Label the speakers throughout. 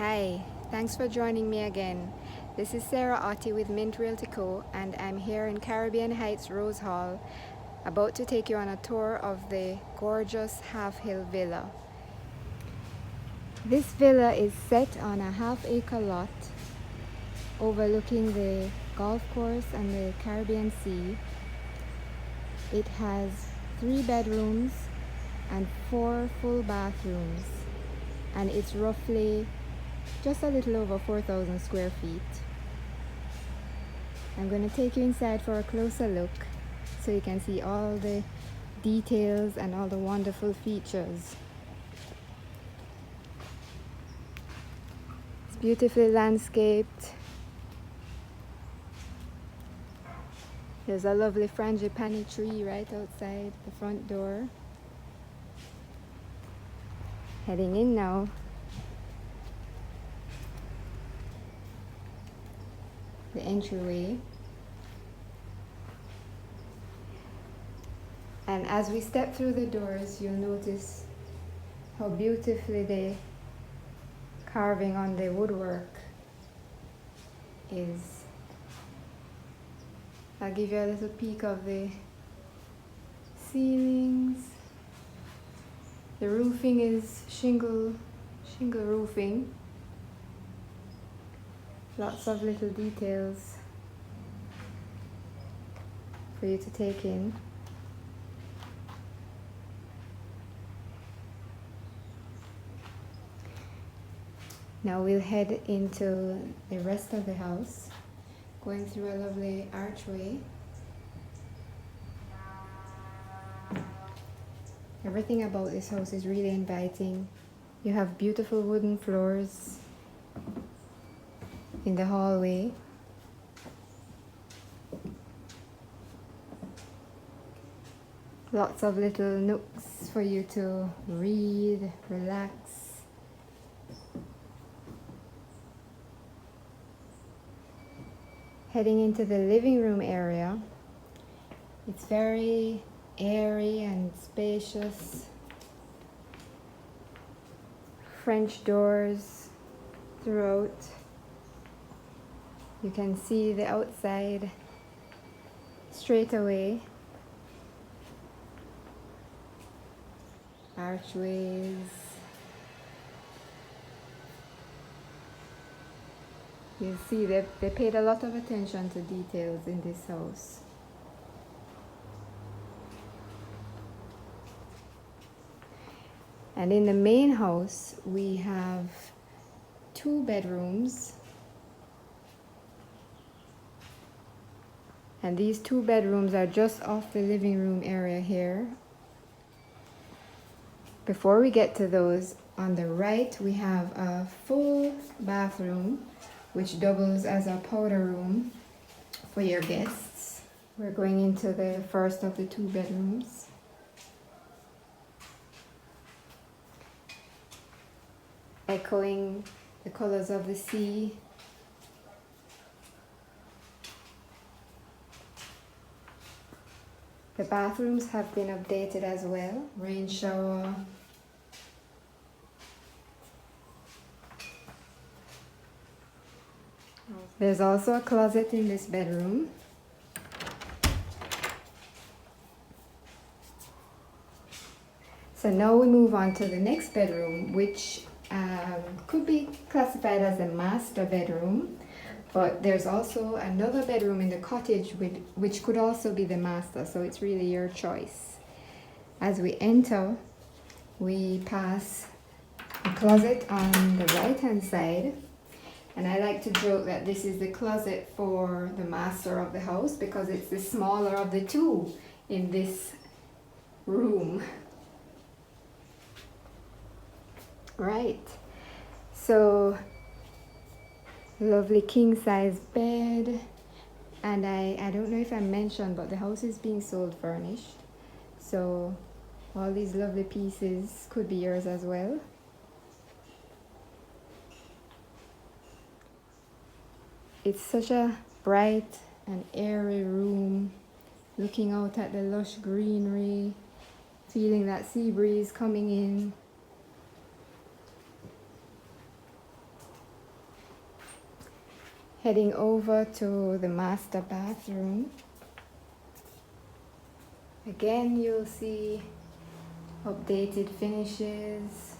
Speaker 1: Hi, thanks for joining me again. This is Sarah Ottey with Mint Realty Co. and I'm here in Caribbean Heights Rose Hall, about to take you on a tour of the gorgeous Half Hill Villa. This villa is set on a half-acre lot overlooking the golf course and the Caribbean Sea. It has 3 bedrooms and 4 full bathrooms, and it's roughly just a little over 4,000 square feet. I'm going to take you inside for a closer look so you can see all the details and all the wonderful features. It's beautifully landscaped. There's a lovely frangipani tree right outside the front door. Heading in now. The entryway. And as we step through the doors, you'll notice how beautifully the carving on the woodwork is. I'll give you a little peek of the ceilings. The roofing is shingle roofing. Lots of little details for you to take in. Now we'll head into the rest of the house, going through a lovely archway. Everything about this house is really inviting. You have beautiful wooden floors in the hallway. Lots of little nooks for you to read, relax. Heading into the living room area. It's very airy and spacious. French doors throughout. You can see the outside straight away. Archways. You see they paid a lot of attention to details in this house. And in the main house, we have 2 bedrooms. And these 2 bedrooms are just off the living room area here. Before we get to those, on the right we have a full bathroom which doubles as a powder room for your guests. We're going into the first of the 2 bedrooms. Echoing the colors of the sea. The bathrooms have been updated as well. Rain shower. There's also a closet in this bedroom. So now we move on to the next bedroom, which could be classified as a master bedroom. But there's also another bedroom in the cottage which could also be the master, so it's really your choice. As we enter, we pass a closet on the right hand side, and I like to joke that this is the closet for the master of the house because it's the smaller of the 2 in this room. Right, so lovely king size bed, and I don't know if I mentioned, but the house is being sold furnished, so all these lovely pieces could be yours as well. It's such a bright and airy room, looking out at the lush greenery, feeling that sea breeze coming in. Heading over to the master bathroom. Again, you'll see updated finishes.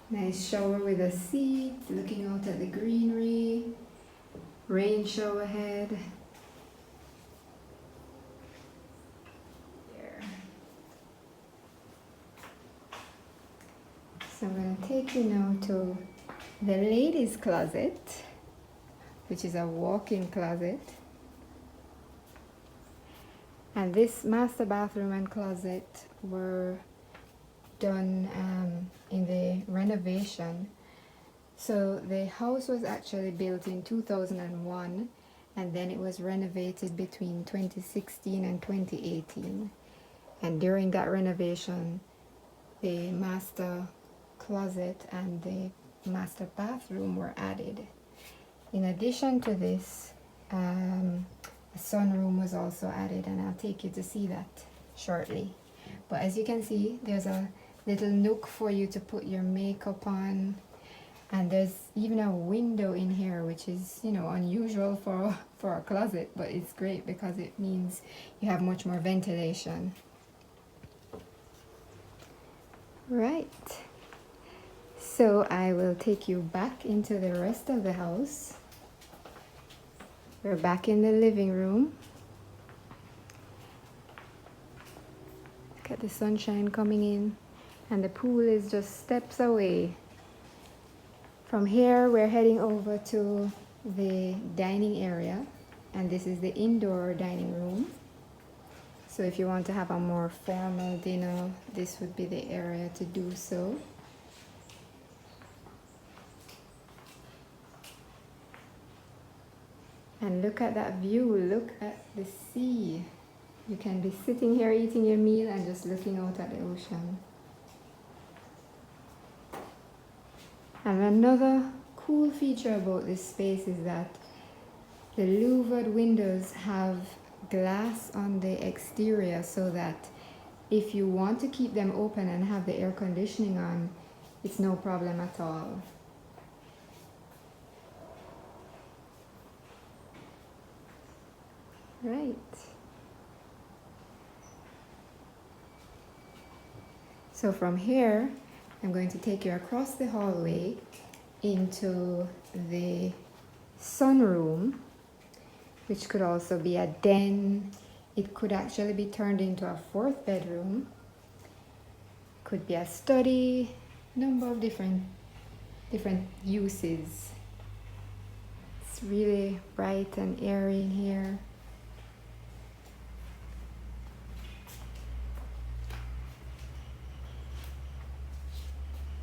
Speaker 1: Nice shower with a seat, looking out at the greenery. Rain shower head. There. So I'm going to take you now to the ladies' closet, which is a walk-in closet. And this master bathroom and closet were done in the renovation. So the house was actually built in 2001, and then it was renovated between 2016 and 2018. And during that renovation, the master closet and the master bathroom were added. In addition to this, a sunroom was also added, and I'll take you to see that shortly. But as you can see, there's a little nook for you to put your makeup on, and there's even a window in here, which is, you know, unusual for a closet, but it's great because it means you have much more ventilation. Right, so I will take you back into the rest of the house. We're back in the living room. Look at the sunshine coming in, and the pool is just steps away. From here, we're heading over to the dining area, and this is the indoor dining room. So if you want to have a more formal dinner, this would be the area to do so. And look at that view, look at the sea. You can be sitting here eating your meal and just looking out at the ocean. And another cool feature about this space is that the louvered windows have glass on the exterior, so that if you want to keep them open and have the air conditioning on, it's no problem at all. Right. So from here, I'm going to take you across the hallway into the sunroom, which could also be a den. It could actually be turned into a fourth bedroom. Could be a study, number of different uses. It's really bright and airy in here.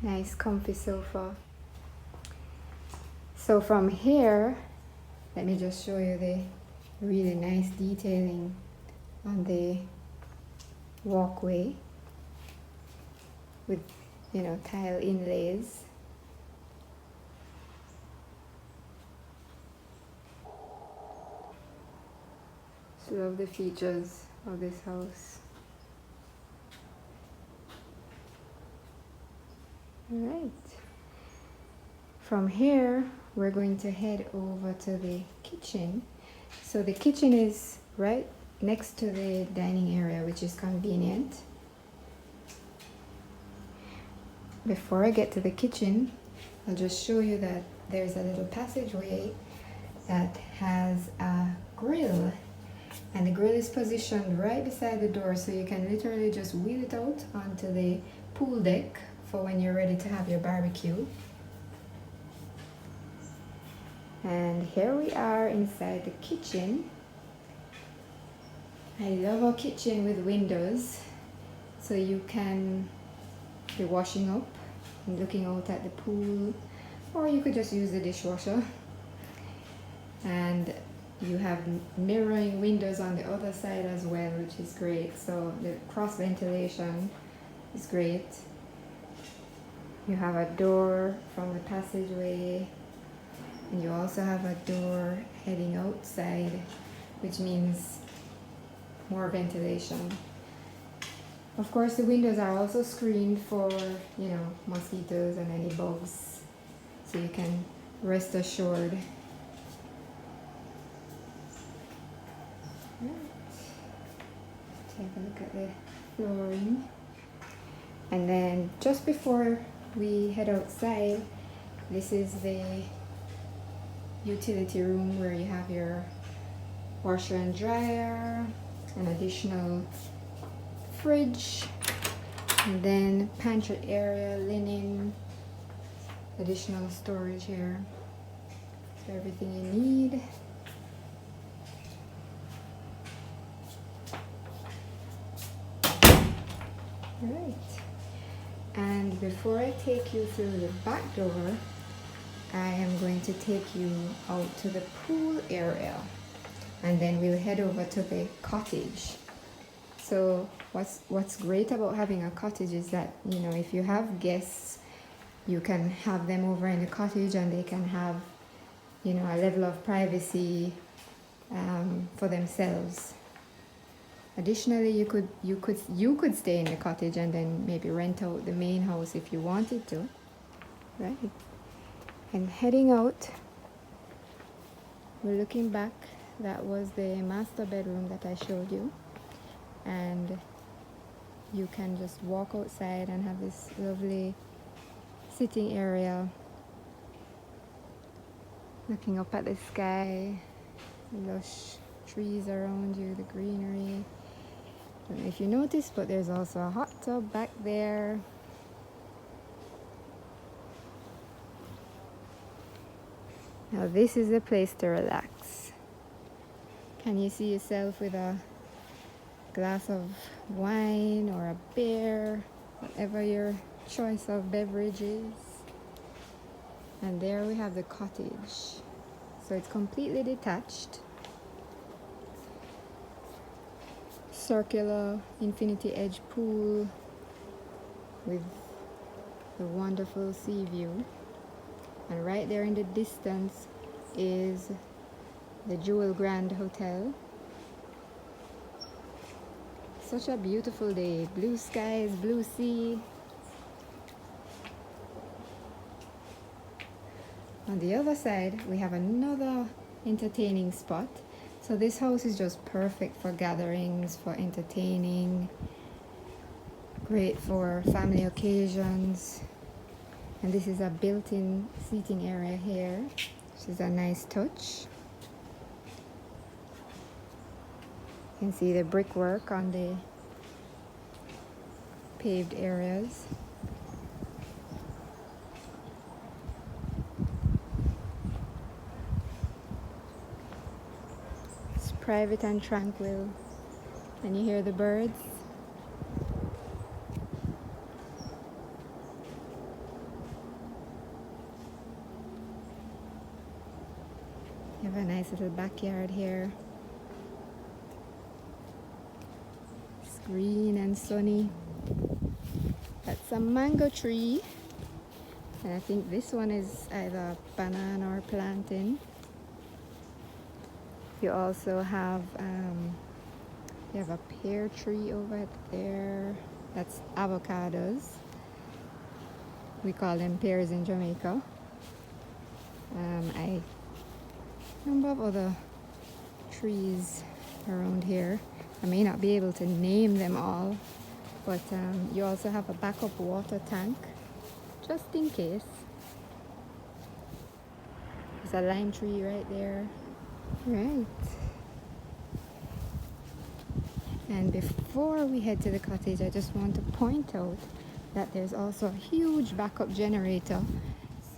Speaker 1: Nice comfy sofa. So from here, let me just show you the really nice detailing on the walkway with, you know, tile inlays. Just love the features of this house. Alright, from here we're going to head over to the kitchen. So the kitchen is right next to the dining area, which is convenient. Before I get to the kitchen, I'll just show you that there's a little passageway that has a grill, and the grill is positioned right beside the door, so you can literally just wheel it out onto the pool deck for when you're ready to have your barbecue. And here we are inside the kitchen. I love a kitchen with windows, so you can be washing up and looking out at the pool, or you could just use the dishwasher. And you have mirroring windows on the other side as well, which is great. So the cross ventilation is great. You have a door from the passageway, and you also have a door heading outside, which means more ventilation. Of course, the windows are also screened for, mosquitoes and any bugs, so you can rest assured. Right. Take a look at the flooring. And then just before we head outside, this is the utility room where you have your washer and dryer, an additional fridge, and then pantry area, linen, additional storage here. So everything you need. Right. And before I take you through the back door, I am going to take you out to the pool area, and then we'll head over to the cottage. So what's great about having a cottage is that, if you have guests, you can have them over in the cottage and they can have, a level of privacy for themselves. Additionally, you could stay in the cottage and then maybe rent out the main house if you wanted to, right? And heading out, we're looking back. That was the master bedroom that I showed you, and you can just walk outside and have this lovely sitting area, looking up at the sky, lush trees around you, the greenery. I don't know if you noticed, but there's also a hot tub back there. Now this is the place to relax. Can you see yourself with a glass of wine or a beer, whatever your choice of beverage is? And there we have the cottage. So it's completely detached. Circular infinity edge pool with the wonderful sea view. And right there in the distance is the Jewel Grand Hotel. Such a beautiful day. Blue skies, blue sea. On the other side, we have another entertaining spot. So this house is just perfect for gatherings, for entertaining, great for family occasions. And this is a built-in seating area here, which is a nice touch. You can see the brickwork on the paved areas. It's private and tranquil. Can you hear the birds? You have a nice little backyard here. It's green and sunny. That's a mango tree. And I think this one is either banana or plantain. You also have a pear tree over there. That's avocados. We call them pears in Jamaica. I number of other trees around here. I may not be able to name them all, but you also have a backup water tank just in case. There's a lime tree right there. Right. And before we head to the cottage, I just want to point out that there's also a huge backup generator.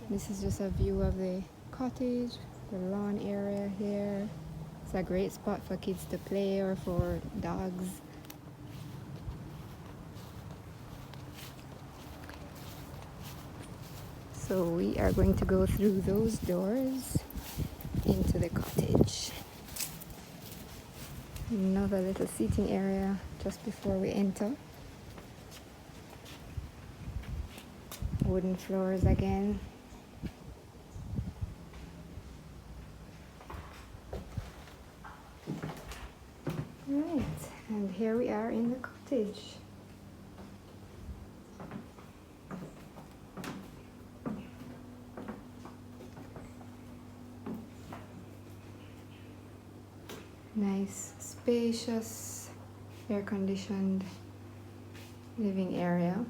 Speaker 1: This is just a view of the cottage, the lawn area here. It's a great spot for kids to play or for dogs. So we are going to go through those doors into the cottage. Another little seating area just before we enter. Wooden floors again. Right, and here we are in the cottage. Nice, spacious, air-conditioned living area.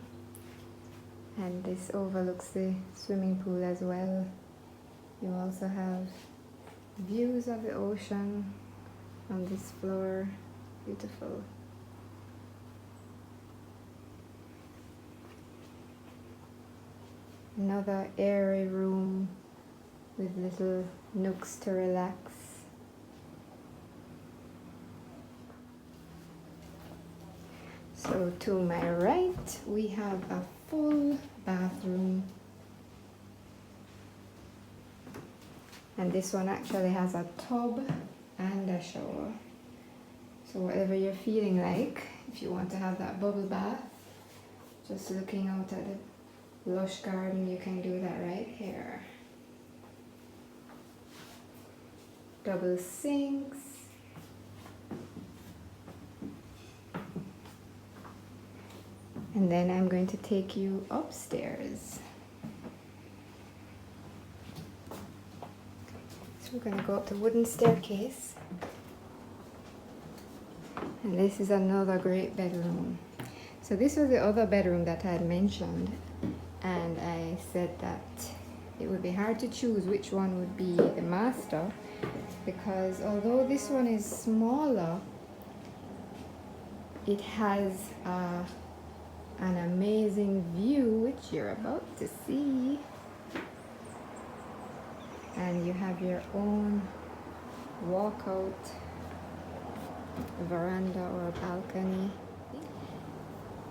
Speaker 1: And this overlooks the swimming pool as well. You also have views of the ocean on this floor. Beautiful. Another airy room with little nooks to relax. So to my right, we have a full bathroom. And this one actually has a tub and a shower. So whatever you're feeling like, if you want to have that bubble bath, just looking out at the lush garden, you can do that right here. Double sinks. And then I'm going to take you upstairs. So we're going to go up the wooden staircase. And this is another great bedroom. So this was the other bedroom that I had mentioned. And I said that it would be hard to choose which one would be the master, because although this one is smaller, it has an amazing view, which you're about to see. And you have your own walkout veranda or balcony.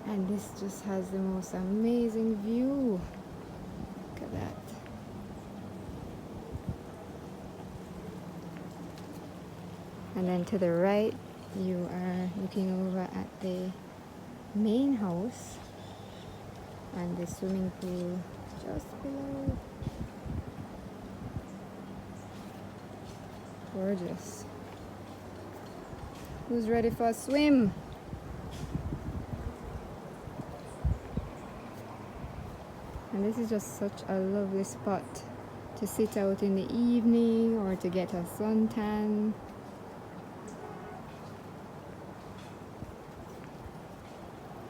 Speaker 1: And this just has the most amazing view. Look at that. And then to the right, you are looking over at the main house and the swimming pool just below. Gorgeous. Who's ready for a swim? And this is just such a lovely spot to sit out in the evening or to get a suntan.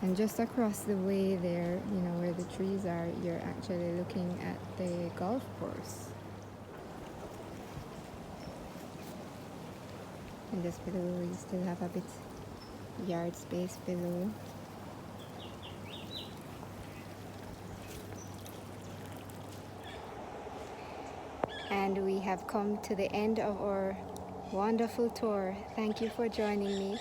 Speaker 1: And just across the way there, you know, where the trees are, you're actually looking at the golf course. And just below, you still have a bit yard space below. And we have come to the end of our wonderful tour. Thank you for joining me.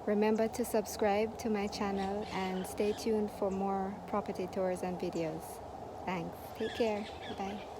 Speaker 1: Remember to subscribe to my channel and stay tuned for more property tours and videos. Thanks. Take care. Bye.